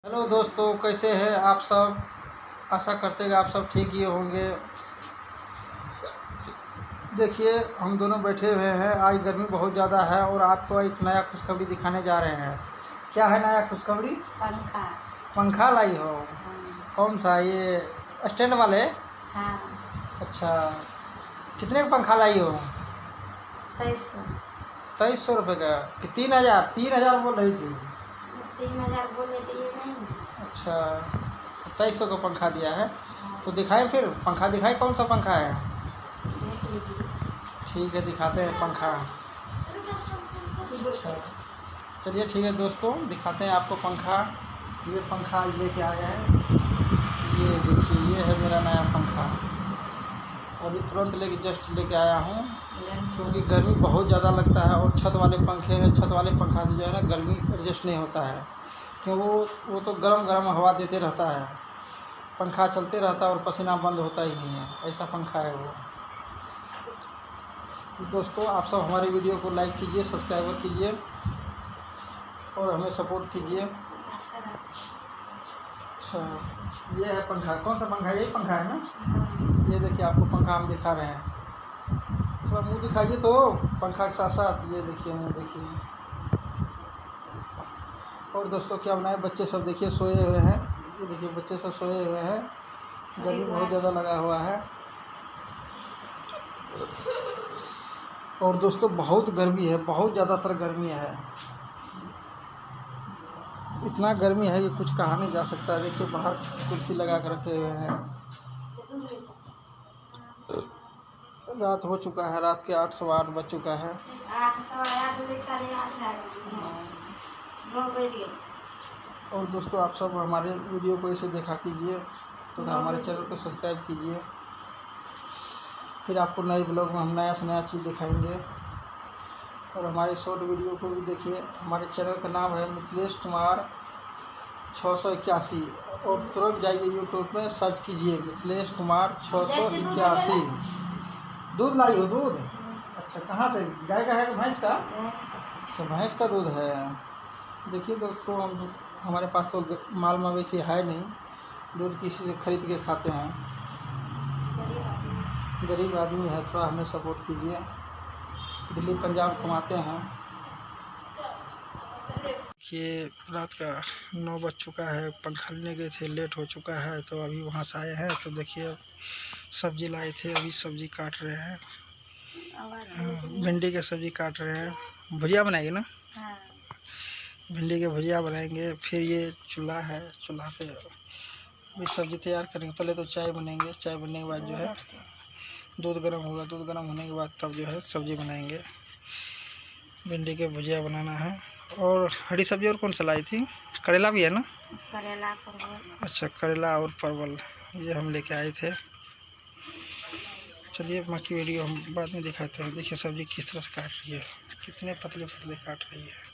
Hello दोस्तों, कैसे हैं आप सब। आशा करते हैं कि आप सब ठीक ही होंगे। देखिए, हम दोनों बैठे हुए हैं। आज गर्मी बहुत ज़्यादा है और आपको एक नया खुशखबरी दिखाने जा रहे हैं। क्या है नया खुशखबरी? पंखा। पंखा लाई हो? कौन सा? ये स्टैंड वाले? हाँ। अच्छा, कितने का पंखा लाई हो? 2300 रुपये का कि 3000? 3000 बोल रही थी। 3000 बोले तो ये नहीं। अच्छा, 2300 का पंखा दिया है। हाँ। तो दिखाए, फिर पंखा दिखाए, कौन सा पंखा है? देख लीजिए। ठीक है, दिखाते हैं पंखा। अच्छा, चलिए ठीक है दोस्तों, दिखाते हैं आपको पंखा। ये पंखा लेके आए हैं। ये देखिए, ये है मेरा नया पंखा। अभी तुरंत जस्ट लेके आया हूँ, क्योंकि गर्मी बहुत ज़्यादा लगता है। और छत वाले पंखे हैं, छत वाले पंखा से जो है ना गर्मी एडजस्ट नहीं होता है, क्यों वो तो गरम गरम हवा देते रहता है। पंखा चलते रहता है और पसीना बंद होता ही नहीं है, ऐसा पंखा है वो। दोस्तों, आप सब हमारे वीडियो को लाइक कीजिए, सब्सक्राइबर कीजिए और हमें सपोर्ट कीजिए। अच्छा, ये है पंखा। कौन सा पंखा है? यही पंखा है ना? ये देखिए, आपको पंखा हम दिखा रहे हैं। थोड़ा मुँह दिखाइए तो पंखा के साथ साथ। ये देखिए, मुँह देखिए। और दोस्तों, क्या बनाए, बच्चे सब देखिए सोए हुए हैं। ये देखिए, बच्चे सब सोए हुए हैं। गर्मी बहुत ज़्यादा लगा हुआ है। और दोस्तों, बहुत गर्मी है, बहुत ज़्यादातर गर्मी है। इतना गर्मी है कि कुछ कहा नहीं जा सकता। देखिए, बाहर कुर्सी लगा कर रखे हुए हैं। रात हो चुका है, रात के 8 सवा 8 बज चुका है। 8 सवा 8 बजे 8:30 और दोस्तों, आप सब हमारे वीडियो को ऐसे देखा कीजिए, तो हमारे चैनल को सब्सक्राइब कीजिए। फिर आपको नए ब्लॉग में हम नया से नया चीज़ दिखाएंगे। और हमारे शॉर्ट वीडियो को भी देखिए। हमारे चैनल का नाम है मिथिलेश कुमार 681। और तुरंत जाइए यूट्यूब में सर्च कीजिए मिथिलेश कुमार 681। दूध लाई हो? दूध? अच्छा, कहाँ से? गाय का है कि भैंस का? अच्छा, भैंस का दूध है। देखिए दोस्तों, हमारे पास तो माल मवेशी है नहीं, दूध किसी से खरीद के खाते हैं। गरीब आदमी है, थोड़ा हमें सपोर्ट कीजिए। दिल्ली पंजाब कमाते हैं। ये रात का 9 बज चुका है। पंखा लेने गए थे, लेट हो चुका है, तो अभी वहाँ से आए हैं। तो देखिए, सब्जी लाए थे, अभी सब्जी काट रहे हैं। भिंडी की सब्जी काट रहे हैं। भुजिया बनाएंगे ना? हाँ। भिंडी के भुजिया बनाएंगे। फिर ये चूल्हा है, चूल्हा पे अभी सब्जी तैयार करेंगे। पहले तो चाय बनेंगे, चाय बनने के बाद जो है दूध गर्म होगा, दूध गर्म होने के बाद तब जो है सब्जी बनाएंगे। भिंडी के भुजिया बनाना है। और हरी सब्जी और कौन सा लाई थी? करेला भी है ना? करेला, परवल। अच्छा, करेला और परवल ये हम लेके आए थे। चलिए, बाकी वीडियो हम बाद में दिखाते हैं। देखिए, सब्जी किस तरह से काट रही है, कितने पतले पतले काट रही है।